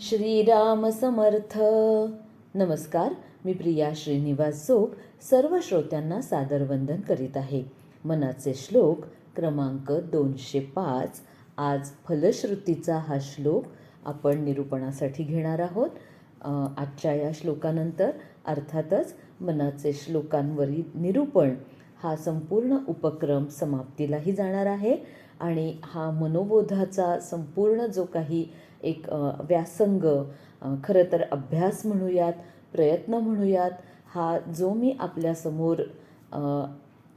श्रीराम समर्थ. नमस्कार, मी प्रिया श्रीनिवास जोग सर्व श्रोत्यांना सादर वंदन करीत आहे. मनाचे श्लोक क्रमांक 205. आज फलश्रुतीचा हा श्लोक आपण निरूपणासाठी घेणार आहोत. आजच्या या श्लोकानंतर अर्थातच मनाचे श्लोकांवरील निरूपण हा संपूर्ण उपक्रम समाप्तीलाही जाणार आहे आणि हा मनोबोधाचा संपूर्ण जो काही एक व्यासंग, खरं तर अभ्यास म्हणूयात, प्रयत्न म्हणूयात, हा जो मी आपल्यासमोर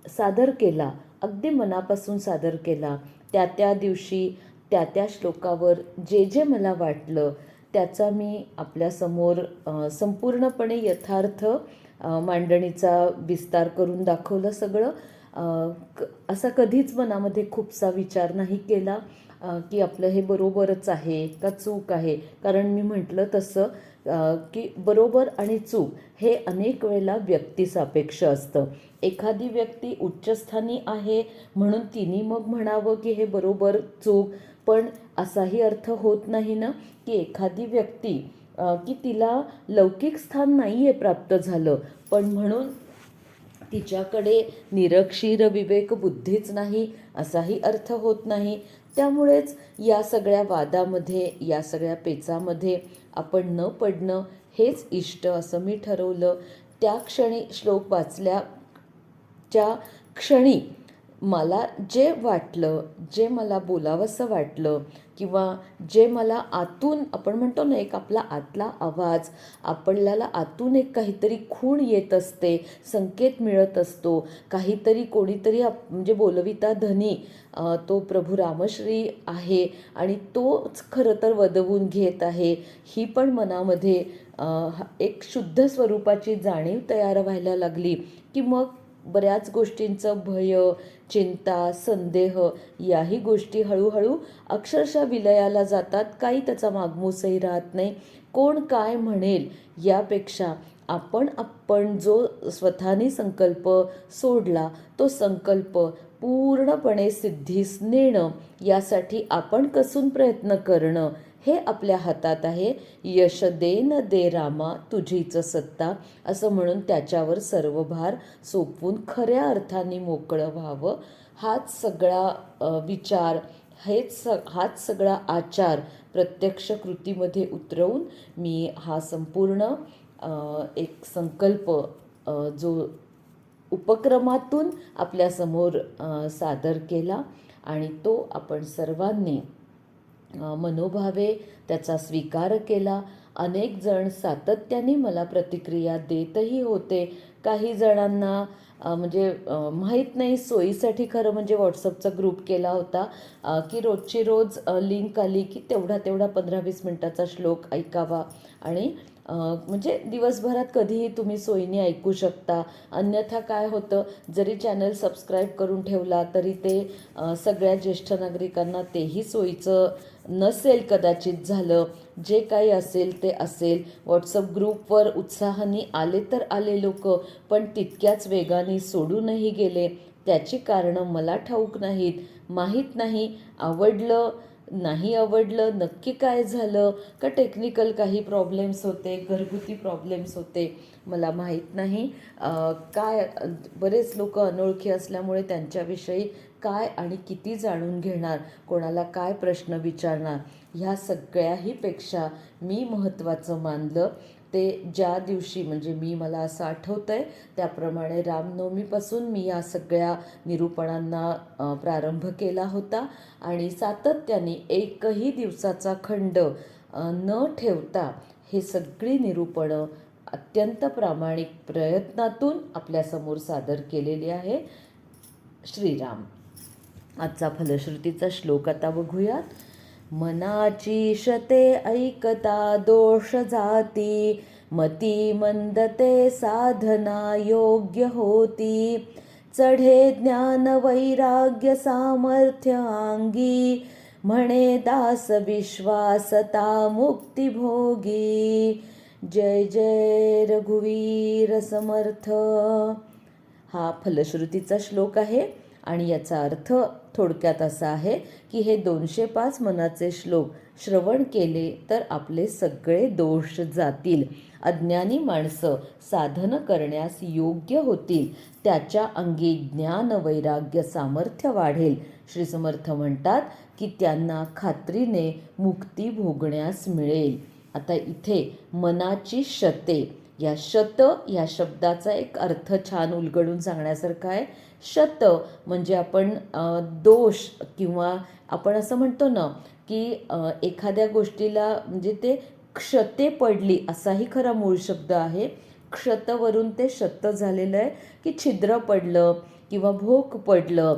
सादर केला, अगदी मनापासून सादर केला, त्या दिवशी त्या श्लोकावर जे जे मला वाटलं त्याचा मी आपल्यासमोर संपूर्णपणे यथार्थ मांडणीचा विस्तार करून दाखवलं सगळं. असा कधीच मनामध्ये खूपसा विचार नाही केला की आपलं हे बरोबरच आहे का चूक आहे. कारण मी म्हटलं तसं की बरोबर आणि चूक हे अनेक वेळेला व्यक्तिसापेक्ष असतं. एखादी व्यक्ती उच्चस्थानी आहे म्हणून तिने मग म्हणावं की हे बरोबर चूक, पण असाही अर्थ होत नाही ना की एखादी व्यक्ती की तिला लौकिक स्थान नाही आहे प्राप्त झालं, पण म्हणून तिच्याकडे निरक्षीर विवेक बुद्धीच नाही असाही अर्थ होत नाही. त्यामुळेच या सगळ्या वादामध्ये, या सगळ्या पेचामध्ये आपण न पडणं हेच इष्ट असं मी ठरवलं. त्या क्षणी श्लोक वाचल्याच्या क्षणी मला जे वाटलं, जे मला बोलावंसं वाटलं किंवा जे मला आतून, आपण म्हणतो ना एक आपला आतला आवाज, आपल्याला आतून एक काहीतरी खूण येत असते, संकेत मिळत असतो, काहीतरी कोणीतरी म्हणजे बोलविता धनी तो प्रभू रामश्री आहे आणि तोच खरं तर वदवून घेत आहे, ही पण मनामध्ये एक शुद्ध स्वरूपाची जाणीव तयार व्हायला लागली की मग बऱ्याच गोष्टींचं भय, चिंता, संदेह याही गोष्टी हळूहळू अक्षरशः विलयाला जातात. काही त्याचा मागमूसही राहत नाही. कोण काय म्हणेल यापेक्षा आपण जो स्वतःने संकल्प सोडला तो संकल्प पूर्णपणे सिद्धीस नेणं, यासाठी आपण कसून प्रयत्न करणं हे आपल्या हातात आहे. यश दे न दे रामा तुझीच सत्ता, असं म्हणून त्याच्यावर सर्व भार सोपवून खऱ्या अर्थाने मोकळं व्हावं. हाच सगळा विचार, हाच सगळा आचार प्रत्यक्ष कृतीमध्ये उतरवून मी हा संपूर्ण एक संकल्प जो उपक्रमातून आपल्यासमोर सादर केला आणि तो आपण सर्वांनी मनोभावे त्याचा स्वीकार केला. अनेक जण सातत्याने मला प्रतिक्रिया देतही होते. काही जणांना म्हणजे माहीत नाही, सोयीसाठी खरं म्हणजे व्हॉट्सअपचा ग्रुप केला होता की रोजची रोज लिंक आली की तेवढा 15-20 मिनटाचा श्लोक ऐकावा आणि म्हणजे दिवसभरात कधीही तुम्ही सोयीने ऐकू शकता. अन्यथा काय होतं, जरी चॅनल सबस्क्राईब करून ठेवला तरी ते सगळ्या ज्येष्ठ नागरिकांना तेही सोयीचं नसेल कदाचित झालं. जे काही असेल ते असेल. व्हॉट्सअप ग्रुपवर उत्साहाने आले तर आले लोक, पण तितक्याच वेगाने सोडूनही गेले. त्याची कारणं मला ठाऊक नाहीत, माहीत नाही. आवडलं नाही आवडलं, नक्की काय झालं, का टेक्निकल काही प्रॉब्लेम्स होते, घरगुती प्रॉब्लेम्स होते, मला माहीत नाही. काय बरेच लोक अनोळखी असल्यामुळे त्यांच्याविषयी काय आणि किती जाणून घेणार, कोणाला काय प्रश्न विचारणार, ह्या सगळ्याहीपेक्षा मी महत्त्वाचं मानलं ते ज्या दिवशी, म्हणजे मला असं आठवतं आहे त्याप्रमाणे रामनवमीपासून मी या सगळ्या निरूपणांना प्रारंभ केला होता आणि सातत्याने एकही दिवसाचा खंड न ठेवता हे सगळी निरूपणं अत्यंत प्रामाणिक प्रयत्नातून आपल्यासमोर सादर केलेली आहे. श्रीराम. आजचा फलश्रुतीचा श्लोक आता बघूयात. मनाची शते ऐकता दोष जाती, मती मंदते साधना योग्य होती, चढे ज्ञान वैराग्य सामर्थ्य अंगी, म्हणे दास विश्वासता मुक्ती भोगी. जय जय रघुवीर समर्थ. हा फलश्रुतीचा श्लोक आहे आणि याचा अर्थ थोडक्यात असा आहे की हे 205 मनाचे श्लोक श्रवण केले तर आपले सगळे दोष जातील. अज्ञानी माणसं साधन करण्यास योग्य होतील. त्याच्या अंगी ज्ञान वैराग्य सामर्थ्य वाढेल. श्री समर्थ म्हणतात की त्यांना खात्रीने मुक्ती भोगण्यास मिळेल. आता इथे मनाची शते, या शत या शब्दाचा एक अर्थ छान उलगडून सांगण्यासारखा आहे. शत म्हणजे आपण दोष, किंवा आपण असं म्हणतो ना की एखाद्या गोष्टीला म्हणजे ते क्षते पडली असाही खरा मूळ शब्द आहे. क्षतवरून ते शत झालेलं आहे की छिद्र पडलं किंवा भोक पडलं.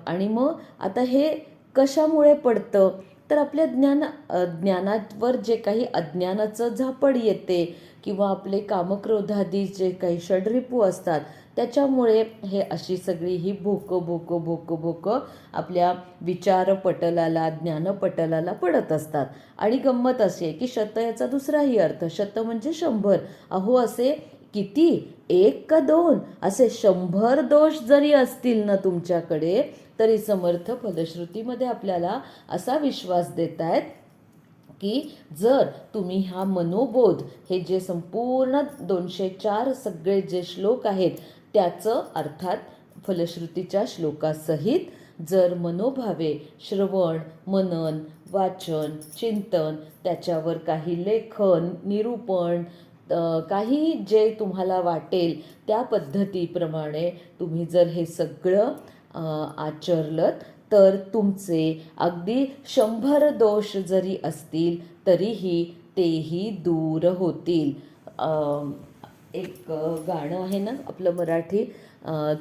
आणि मग आता हे कशामुळे पडतं तर आपल्या ज्ञानावर जे काही अज्ञानाचं झापड येते किंवा आपले कामक्रोधादी जे काही षड्रिपू असतात त्याच्यामुळे हे अशी सगळी ही भोकं आपल्या विचारपटलाला ज्ञानपटलाला पडत असतात. आणि गंमत अशी आहे की शत याचा दुसराही अर्थ, शत म्हणजे 100. अहो असे किती, 1 का 2 असे 100 दोष जरी असतील ना तुमच्याकडे तरी समर्थ फलश्रुतीमध्ये आपल्याला असा विश्वास देत आहेत की जर तुम्ही हा मनोबोध, हे जे संपूर्ण 204 सगळे जे श्लोक आहेत त्याचं अर्थात फलश्रुतीच्या श्लोकासहित जर मनोभावे श्रवण मनन वाचन चिंतन, त्याच्यावर काही लेखन निरूपण, काही जे तुम्हाला वाटेल त्या पद्धतीप्रमाणे तुम्ही जर हे सगळं आचरलं तर तुमचे अगदी 100 दोष जरी असतील तरीही तेही दूर होतील. एक गाणं आहे ना आपलं मराठी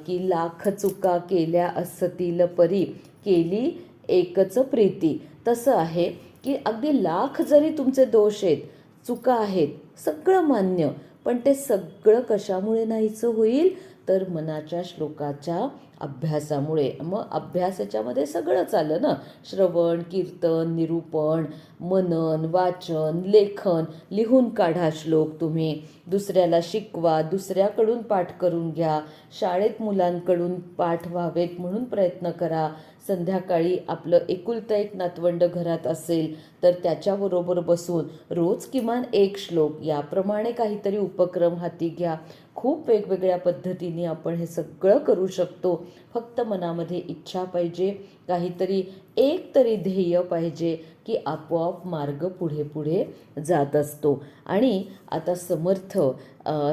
की लाख चुका केल्या असतील परी केली एकच प्रीती. तसं आहे की अगदी लाख जरी तुमचे दोष आहेत, चुका आहेत, सगळं मान्य, पण ते सगळं कशामुळे नाहीचं होईल तर मनाच्या श्लोकाच्या अभ्यासामुळे. मग अभ्यासाच्यामध्ये सगळंच आलं ना, श्रवण कीर्तन निरूपण मनन वाचन लेखन. लिहून काढा श्लोक, तुम्ही दुसऱ्याला शिकवा, दुसऱ्याकडून पाठ करून घ्या, शाळेत मुलांकडून पाठ व्हावेत म्हणून प्रयत्न करा. संध्याकाळी आपलं एकुलतं एक नातवंड घरात असेल तर त्याच्याबरोबर बसून रोज किमान 1 श्लोक याप्रमाणे काहीतरी उपक्रम हाती घ्या. खूप वेगवेगळ्या पद्धतीने आपण हे सगळं करू शकतो. फक्त मनामध्ये इच्छा पाहिजे, काहीतरी एक तरी ध्येय पाहिजे की आपोआप मार्ग पुढे पुढे जात असतो. आणि आता समर्थ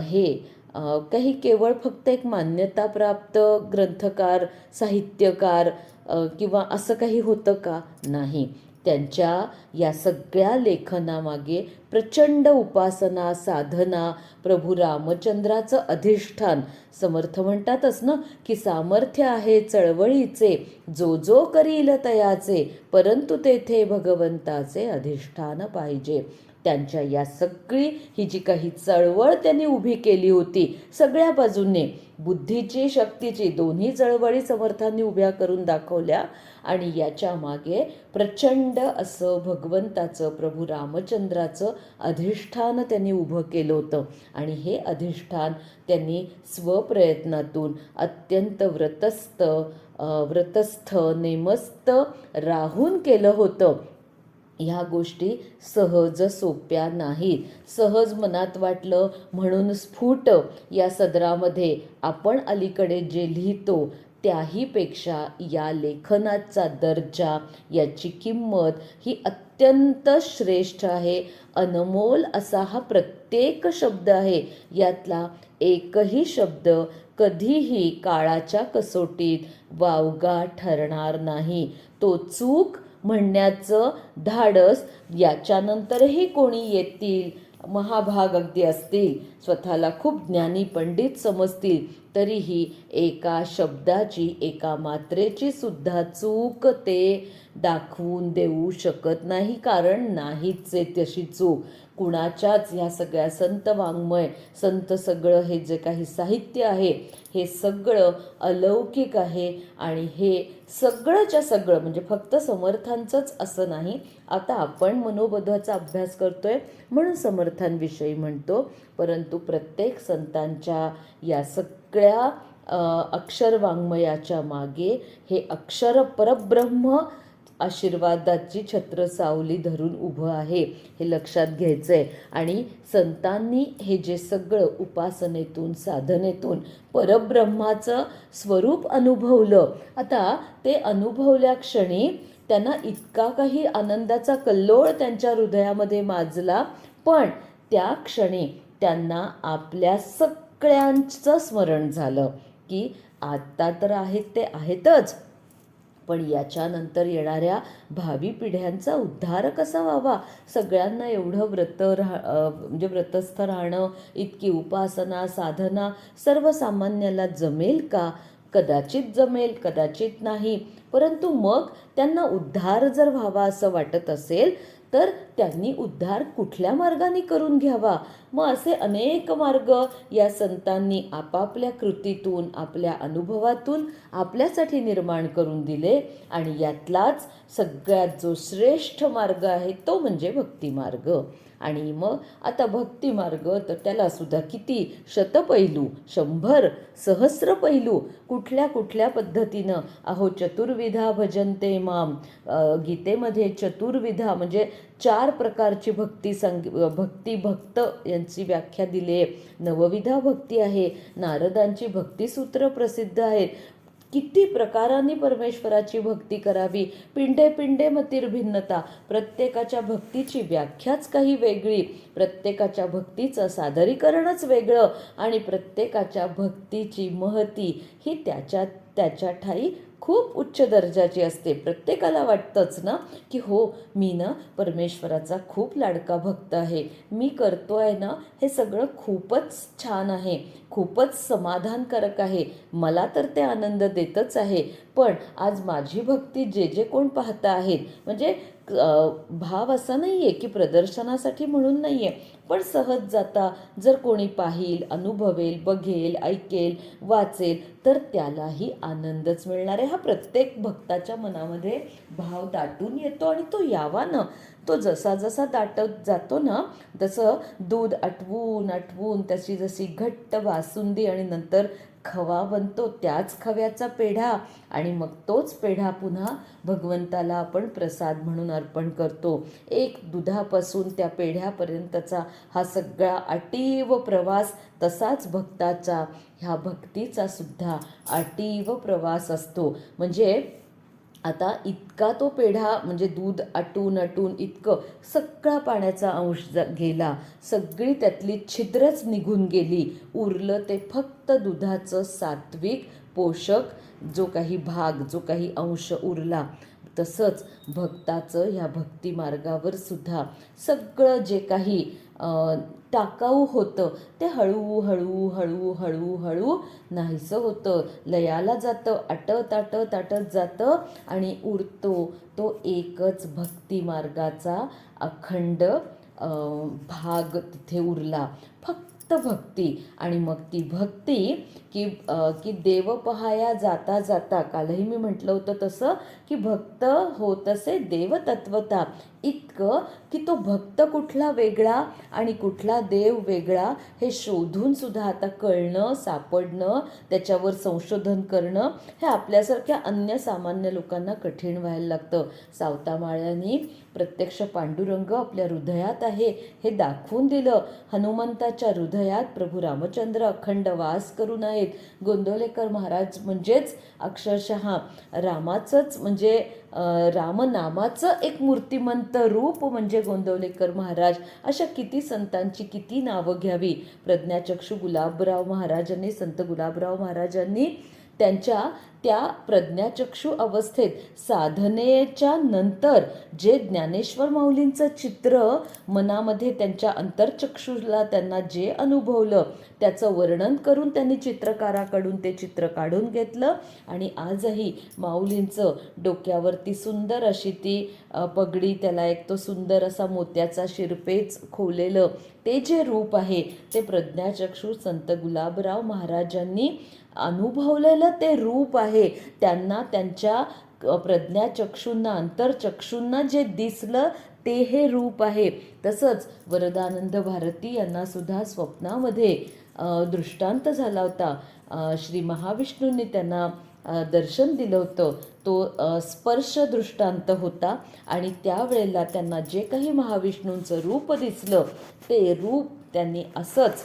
हे काही केवळ फक्त एक मान्यताप्राप्त ग्रंथकार साहित्यकार किंवा असं काही होतं का? नाही. त्यांच्या या सगळ्या लेखनामागे प्रचंड उपासना साधना, प्रभू रामचंद्राचं अधिष्ठान. समर्थ म्हणतातच ना की सामर्थ्य आहे चळवळीचे, जो जो करील तयाचे, परंतु तेथे भगवंताचे अधिष्ठान पाहिजे. त्यांच्या या सगळी ही जी काही चळवळ त्यांनी उभी केली होती सगळ्या बाजूंनी, बुद्धीची शक्तीची दोन्ही चळवळी समर्थांनी उभ्या करून दाखवल्या. आणि याच्या मागे प्रचंड असं भगवंताचं प्रभू रामचंद्राचं अधिष्ठान त्यांनी उभं केलं होतं. आणि हे अधिष्ठान त्यांनी स्वप्रयत्नातून अत्यंत व्रतस्थ नेमस्त राहून केलं होतं. ह्या गोष्टी सहज सोप्या नाहीत. सहज मनात वाटलं म्हणून स्फुट या सदरामध्ये आपण अलीकडे जे लिहितो त्याहीपेक्षा या लेखनाचा दर्जा, याची किंमत ही अत्यंत श्रेष्ठ आहे. अनमोल असा हा प्रत्येक शब्द आहे. यातला एकही शब्द कधीही काळाच्या कसोटीत वावगा ठरणार नाही. तो चूक म्हणण्याचं धाडस याच्यानंतरही कोणी येतील, महाभाग अगदी असतील, स्वतःला खूप ज्ञानी पंडित समजतील, तरीही एका शब्दाची एका मात्रेची सुद्धा चूक ते दाखवून देऊ शकत नाही. कारण नाहीच आहे तशी चूक कुणाच्याच. ह्या सगळ्या संत वाङ्मय, संत सगळं हे जे काही साहित्य आहे हे सगळं अलौकिक आहे. आणि हे सगळंच्या सगळं म्हणजे फक्त समर्थांचंच असं नाही. आता आपण मनोबोधाचा अभ्यास करतोय म्हणून समर्थांविषयी म्हणतो, परंतु प्रत्येक संतांच्या या सगळ्या अक्षर वाङ्मयाच्या मागे हे अक्षर परब्रह्म आशीर्वादाची छत्र सावली धरून उभं आहे हे लक्षात घ्यायचं आहे. आणि संतांनी हे जे सगळं उपासनेतून साधनेतून परब्रह्माचं स्वरूप अनुभवलं, आता ते अनुभवल्या क्षणी त्यांना इतका काही आनंदाचा कल्लोळ त्यांच्या हृदयामध्ये माजला, पण त्या क्षणी त्यांना आपल्या सगळ्यांचं स्मरण झालं की आत्ता तर आहेत ते आहेतच, पण याच्यानंतर येणाऱ्या भावी पिढ्यांचा उद्धार कसा व्हावा. सगळ्यांना एवढं म्हणजे व्रतस्थ राहणं, इतकी उपासना साधना सर्वसामान्याला जमेल का? कदाचित जमेल, कदाचित नाही. परंतु मग त्यांना उद्धार जर व्हावा असं वाटत असेल तर त्यांनी उद्धार कुठल्या मार्गाने करून घ्यावा. मग असे अनेक मार्ग या संतांनी आपापल्या कृतीतून आपल्या अनुभवातून आपल्यासाठी निर्माण करून दिले. आणि यातलाच सगळ्यात जो श्रेष्ठ मार्ग आहे तो म्हणजे भक्तिमार्ग. आणि मग आता भक्तिमार्ग तर त्याला सुद्धा किती शतपैलू, 100 सहस्र पैलू, कुठल्या कुठल्या पद्धतीनं. अहो चतुर्विधा भजन्ते माम, गीतेमध्ये चतुर्विधा म्हणजे 4 प्रकारची भक्ती भक्त यांची व्याख्या दिली आहे. नवविधा भक्ती आहे, नारदांची भक्तिसूत्र प्रसिद्ध आहेत. किती प्रकारांनी परमेश्वराची भक्ती करावी. पिंडे पिंडे मतिर्भिन्नता, प्रत्येकाच्या भक्तीची व्याख्याच काही वेगळी, प्रत्येकाच्या भक्तीचं सादरीकरणच वेगळं, आणि प्रत्येकाच्या भक्तीची महती ही त्याच्या ठाई खूप उच्च दर्जाची असते. प्रत्येकाला वाटतंच ना की हो, मी ना परमेश्वराचा खूप लाडका भक्त आहे, मी करतोय ना हे सगळं खूपच छान आहे, खूपच समाधानकारक आहे, मला तर ते आनंद देतच आहे. पण आज माझी भक्ती जे जे कोण पाहता आहेत, म्हणजे भाव असा नाही आहे की प्रदर्शनासाठी म्हणून नाही आहे, पण सहज जाता जर कोणी पाहील, अनुभवेल, बघेल, ऐकेल, वाचेल तर त्यालाही आनंदच मिळणार आहे. हा प्रत्येक भक्ताच्या मनामध्ये भाव दाटून येतो, आणि तो यावा ना, तो जसा जसा दाटत जातो ना, तसं दूध आटवून आटवून त्याची जशी घट्ट बासुंदी आणि नंतर खवा बनतो, त्याच खव्याचा पेढा, आणि मग तोच पेढा पुन्हा भगवंताला आपण प्रसाद म्हणून अर्पण करतो. एक दुधापासून त्या पेढ्यापर्यंतचा हा सगळा अटीव प्रवास, तसाच भक्ताचा, ह्या भक्तीचा सुद्धा अटीव प्रवास असतो. म्हणजे आता इतका तो पेढा, म्हणजे दूध आटून आटून इतकं सगळा पाण्याचा अंश गेला, सगळी त्यातली छिद्रच निघून गेली, उरलं ते फक्त दुधाचं सात्विक पोषक जो काही भाग, जो काही अंश उरला. तसंच भक्ताचं ह्या भक्तिमार्गावर सुद्धा सगळं जे काही टाकाऊ होतं ते हळूहळू हळूहळू हळू नाहीसं होतं, लयाला जातं, आटत आटत आटत जातं, आणि उरतो तो एकच भक्तिमार्गाचा अखंड भाग तिथे उरला, फक्त भक्ती. आणि मग ती भक्ती की देव पहाया जाता जाता, कालही मी म्हटलं होतं तसं की भक्त होत असे देव तत्वता, इतकं की तो भक्त कुठला वेगळा आणि कुठला देव वेगळा हे शोधून सुद्धा आता कळणं, सापडणं, त्याच्यावर संशोधन करणं हे आपल्यासारख्या अन्य सामान्य लोकांना कठीण व्हायला लागतं. सावतामाळ्यांनी प्रत्यक्ष पांडुरंग आपल्या हृदयात आहे हे दाखवून दिलं. हनुमंताच्या हृदयात प्रभू रामचंद्र अखंड वास करून आहेत. गोंदवलेकर महाराज म्हणजेच अक्षरशः रामाचंच, म्हणजे रामनामाचं एक मूर्तिमंत रूप म्हणजे गोंदवलेकर महाराज. अशा किती संतांची किती नावं घ्यावी. प्रज्ञाचक्षू गुलाबराव महाराजांनी, संत गुलाबराव महाराजांनी त्यांच्या त्या प्रज्ञाचक्षू अवस्थेत साधनेच्या नंतर जे ज्ञानेश्वर माऊलींचं चित्र मनामध्ये त्यांच्या अंतर्चक्षुला त्यांना जे अनुभवलं त्याचं वर्णन करून त्यांनी चित्रकाराकडून ते चित्र काढून घेतलं. आणि आजही माऊलींचं डोक्यावरती सुंदर अशी ती पगडी, त्याला एक तो सुंदर असा मोत्याचा शिरपेच खोवलेलं ते जे रूप आहे ते प्रज्ञाचक्षू संत गुलाबराव महाराजांनी अनुभवलेलं ते रूप आहे. त्यांना त्यांच्या प्रज्ञाचक्षूंना, अंतरचक्षूंना जे दिसलं ते हे रूप आहे. तसंच वरदानंद भारती यांना सुद्धा स्वप्नामध्ये दृष्टांत झाला होता. श्री महाविष्णूंनी त्यांना दर्शन दिलं होतं तो स्पर्श दृष्टांत होता. आणि त्यावेळेला त्यांना जे काही महाविष्णूंचं रूप दिसलं ते रूप त्यांनी असंच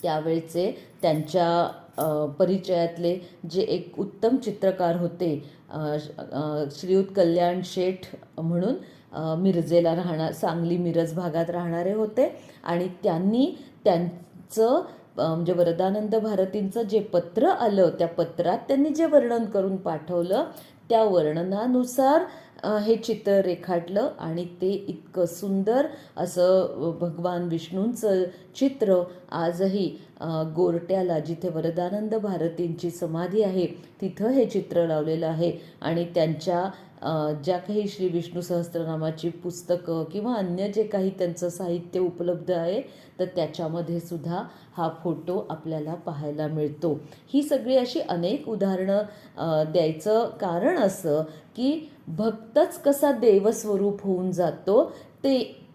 त्यावेळचे त्यांच्या परिचयातले जे एक उत्तम चित्रकार होते श्रीयुत कल्याण शेठ म्हणून मिरजेला राहणार, सांगली मिरज भागात राहणारे होते. आणि त्यांनी त्यांचं म्हणजे वरदानंद भारतींचं जे पत्र आलं त्या पत्रात त्यांनी जे वर्णन करून पाठवलं त्या वर्णनानुसार हे चित्र रेखाटलं. आणि ते इतकं सुंदर असं भगवान विष्णूंचं चित्र आजही गोरट्याला, जिथे वरदानंद भारतींची समाधी आहे तिथं हे चित्र लावलेलं आहे. आणि त्यांच्या ज्या काही श्री विष्णू सहस्त्रनामाची पुस्तकं किंवा अन्य जे काही त्यांचं साहित्य उपलब्ध आहे तर त्याच्यामध्ये सुद्धा हा फोटो आपल्याला पाहायला मिळतो. ही सगळी अशी अनेक उदाहरणं द्यायचं कारण असं की भक्तच कसा देवस्वरूप होऊन जातो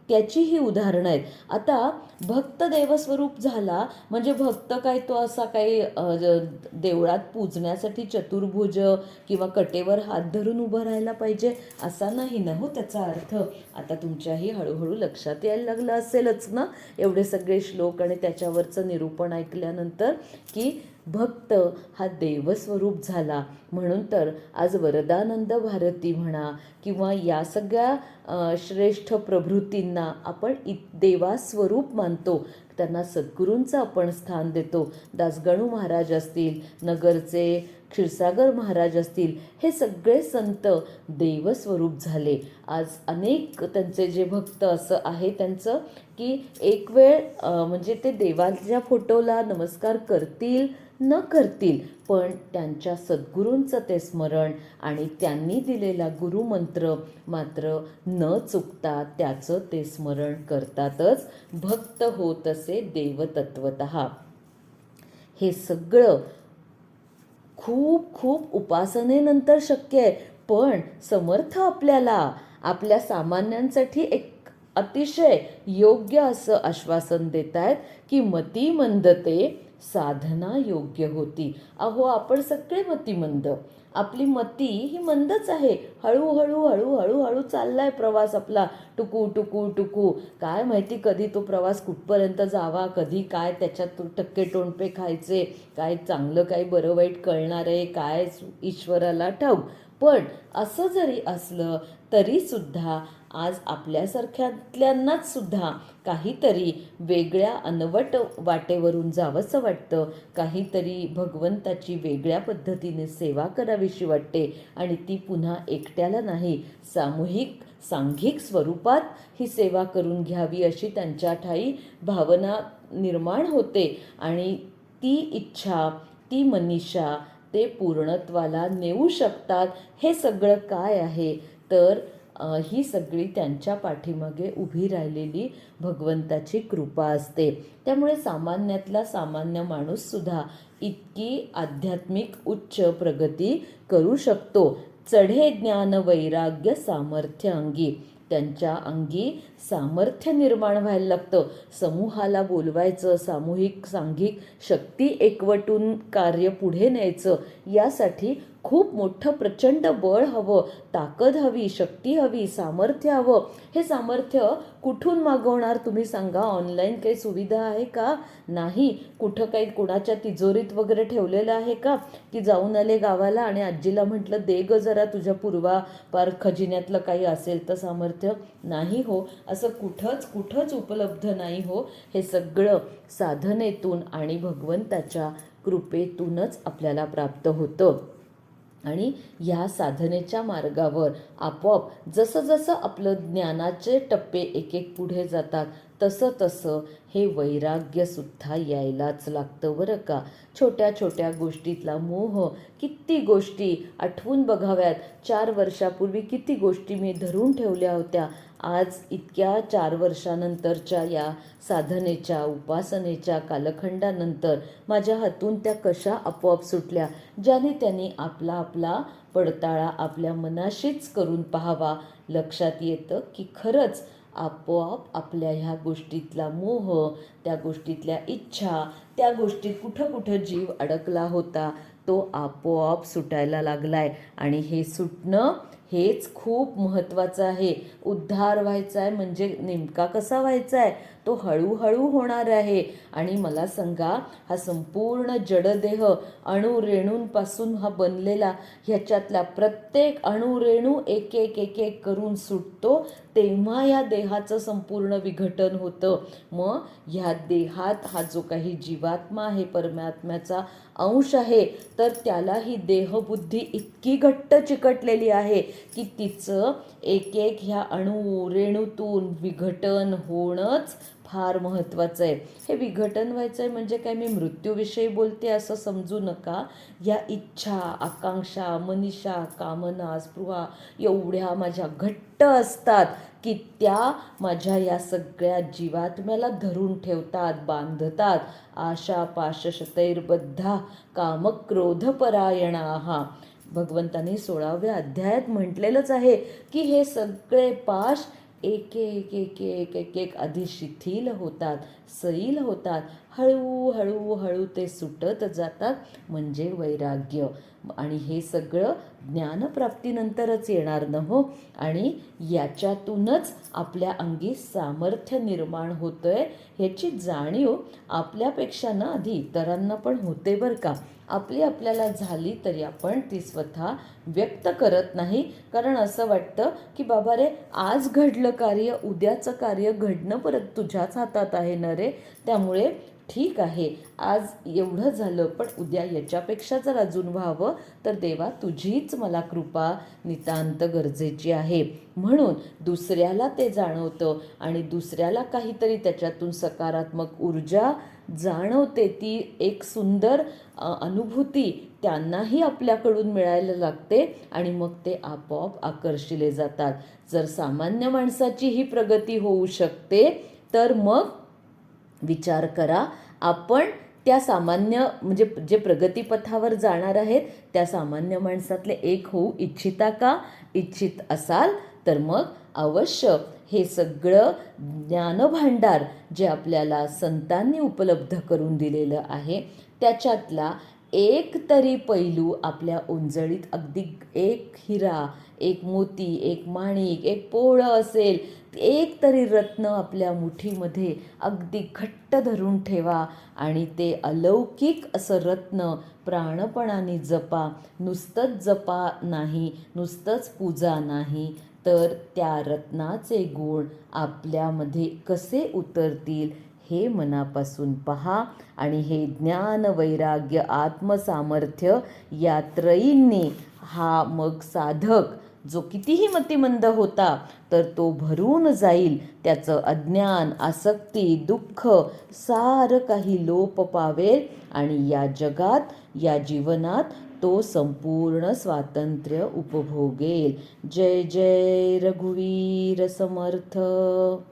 त्याची ही उदाहरणं आहेत. आता भक्त देवस्वरूप झाला म्हणजे भक्त काय तो असा काही देवळात पूजण्यासाठी चतुर्भुज किंवा कटेवर हात धरून उभं राहायला पाहिजे असा नाही ना हो त्याचा अर्थ. आता तुमच्याही हळूहळू लक्षात यायला लागलं असेलच ना एवढे सगळे श्लोक आणि त्याच्यावरचं निरूपण ऐकल्यानंतर की भक्त हा देवस्वरूप झाला. म्हणून तर आज वरदानंद भारती म्हणा किंवा या सगळ्या श्रेष्ठ प्रभृतींना आपण देवास्वरूप मानतो. त्यांना सद्गुरूंचं आपण स्थान देतो. दासगणू महाराज असतील, नगरचे क्षीरसागर महाराज असतील, हे सगळे संत देवस्वरूप झाले. आज अनेक त्यांचे जे भक्त असं आहे त्यांचं की एक वेळ म्हणजे ते देवाच्या फोटोला नमस्कार करतील न करतील पण त्यांच्या सद्गुरूंचं ते स्मरण आणि त्यांनी दिलेला गुरुमंत्र मात्र न चुकता त्याचं ते स्मरण करतातच. भक्त होत असे देवतत्वतः. हे सगळं खूप खूप उपासनेनंतर शक्य आहे. पण समर्थ आपल्याला आपल्या सामान्यांसाठी एक अतिशय योग्य असं आश्वासन देत आहेत की मती मंदते साधना योग्य होती. अहो आपण सगळे मतिमंद, आपली मती ही मंदच आहे. हळूहळू हळूहळू हळू चाललाय प्रवास आपला टुकू टुकू टुकू. काय माहिती कधी तो प्रवास कुठपर्यंत जावा, कधी काय त्याच्यात टक्के टोणपे खायचे, काय चांगलं काय बरं वाईट कळणार आहे काय ईश्वराला ठाऊक. पण असं जरी असलं तरीसुद्धा आज आपल्यासारख्यातल्यांनाच सुद्धा काहीतरी वेगळ्या अनवट वाटेवरून जावंसं वाटतं. काहीतरी भगवंताची वेगळ्या पद्धतीने सेवा करावीशी वाटते आणि ती पुन्हा एकट्याला नाही सामूहिक सांघिक स्वरूपात ही सेवा करून घ्यावी अशी त्यांच्या ठायी भावना निर्माण होते. आणि ती इच्छा ती मनीषा ते पूर्णत्वाला नेऊ शकतात. हे सगळं काय आहे तर ही सगळी त्यांच्या पाठीमागे उभी राहिलेली भगवंताची कृपा असते. त्यामुळे सामान्यातला सामान्य माणूससुद्धा इतकी आध्यात्मिक उच्च प्रगती करू शकतो. चढे ज्ञान वैराग्य सामर्थ्य अंगी. त्यांच्या अंगी सामर्थ्य निर्माण व्हायला लागतं. समूहाला बोलवायचं, सामूहिक सांघिक शक्ती एकवटून कार्य पुढे न्यायचं यासाठी खूप मोठं प्रचंड बळ हवं, ताकद हवी, शक्ती हवी, सामर्थ्य हवं. हे सामर्थ्य कुठून मागवणार तुम्ही सांगा? ऑनलाईन काही सुविधा आहे का? नाही. कुठं काही कुणाच्या तिजोरीत वगैरे ठेवलेलं आहे का की जाऊन आले गावाला आणि आजीला म्हटलं दे ग जरा तुझ्या पूर्वापार खजिन्यातलं काही असेल तर सामर्थ्य? नाही हो, असं कुठंच उपलब्ध नाही हो. हे सगळं साधनेतून आणि भगवंताच्या कृपेतूनच आपल्याला प्राप्त होतं. आणि ह्या साधनेच्या मार्गावर आपोआप जसं जसं आपलं ज्ञानाचे टप्पे एक एक पुढे जातात तसं तसं हे वैराग्यसुद्धा यायलाच लागतं बरं का. छोट्या छोट्या गोष्टीतला मोह, किती गोष्टी आठवून बघाव्यात. 4 वर्षापूर्वी किती गोष्टी मी धरून ठेवल्या होत्या. आज इतक्या 4 वर्षानंतरच्या या साधनेच्या उपासनेच्या कालखंडानंतर माझ्या हातून त्या कशा आपोआप सुटल्या. ज्याने त्यांनी आपला आपला पडताळा आपल्या मनाशीच करून पाहावा. लक्षात येतं की खरंच आपोआप आपल्या ह्या गोष्टीतला मोह, त्या गोष्टीतल्या इच्छा, त्या गोष्टीत कुठं कुठं जीव अडकला होता तो आपोआप सुटायला लागलाय. आणि हे सुटणं हेच खूप महत्त्वाचं आहे. उद्धार व्हायचा आहे म्हणजे नेमका कसा व्हायचा आहे? तो हळूहळू होणार आहे. आणि मला सांगा, हा संपूर्ण जडदेह अणुरेणूंपासून हा बनलेला, ह्याच्यातला प्रत्येक अणुरेणू एक एक एक एक करून सुटतो, तेव्हा या देहाचं संपूर्ण विघटन होतं. मग ह्या देहात हा जो काही जीवात्मा आहे, परमात्म्याचा अंश आहे, तर त्याला ही देहबुद्धी इतकी घट्ट चिकटलेली आहे की तिचं एक एक ह्या रेणूतून विघटन होणंच फार महत्त्वाचं आहे. हे विघटन व्हायचं आहे म्हणजे काय, मी मृत्यूविषयी बोलते असं समजू नका. या इच्छा, आकांक्षा, मनीषा, कामना, स्पृहा एवढ्या माझ्या घट्ट असतात की त्या माझ्या या सगळ्या जीवात्म्याला धरून ठेवतात, बांधतात. आशा पाशशतैर्बद्धा कामक्रोधपरायणाः. भगवंतांनी 16व्या अध्यायात म्हटलेलंच आहे की हे सगळे पाश एक एक एक एक एक एक आधी शिथिल होतात, सैल होतात, हळूहळू हळू ते सुटत जातात, म्हणजे वैराग्य. आणि हे सगळं ज्ञानप्राप्तीनंतरच येणार न हो. आणि याच्यातूनच आपल्या अंगी सामर्थ्य निर्माण होतंय, ह्याची जाणीव आपल्यापेक्षा ना आधी इतरांना पण होते बरं का. आपल्याला झाली तरी आपण ती स्वतः व्यक्त करत नाही. कारण असं वाटतं की बाबा रे, आज घडलं कार्य, उद्याचं कार्य घडणं परत तुझ्याच हातात आहे ना रे. त्यामुळे ठीक आहे, आज एवढं झालं, पण उद्या याच्यापेक्षा जर अजून व्हावं तर देवा तुझीच मला कृपा नितांत गरजेची आहे. म्हणून दुसऱ्याला ते जाणवतं आणि दुसऱ्याला काहीतरी त्याच्यातून सकारात्मक ऊर्जा जाणवते. ती एक सुंदर अनुभूती त्यांनाही आपल्याकडून मिळायला लागते आणि मग ते आपोआप आकर्षिले जातात. जर सामान्य माणसाची ही प्रगती होऊ शकते, तर मग विचार करा, आपण त्या सामान्य म्हणजे जे प्रगतीपथावर जाणार आहेत त्या सामान्य माणसातले एक होऊ इच्छिता का? इच्छित असाल तर मग अवश्य हे सगळं ज्ञानभांडार जे आपल्याला संतांनी उपलब्ध करून दिलेलं आहे, त्याच्यातला एक तरी पैलू आपल्या ओंजळीत, अगदी एक हिरा, एक मोती, एक माणिक, एक पोळं असेल, एक तरी रत्न आपल्या मुठीमध्ये अगदी घट्ट धरून ठेवा आणि ते अलौकिक असं रत्न प्राणपणाने जपा. नुसतंच जपा नाही, नुसतंच पूजा नाही, तर त्या रत्नाचे गुण आपल्यामध्ये कसे उतरतील हे मनापासून पहा. आणि हे ज्ञान, वैराग्य, आत्मसामर्थ्य या त्रयींनी हा मग साधक जो कितीही मतिमंद होता तर तो भरून जाईल. त्याचं अज्ञान, आसक्ती, दुःख सारं काही लोप पावेल आणि या जगात, या जीवनात तो संपूर्ण स्वातंत्र्य उपभोगेल. जय जय रघुवीर समर्थ.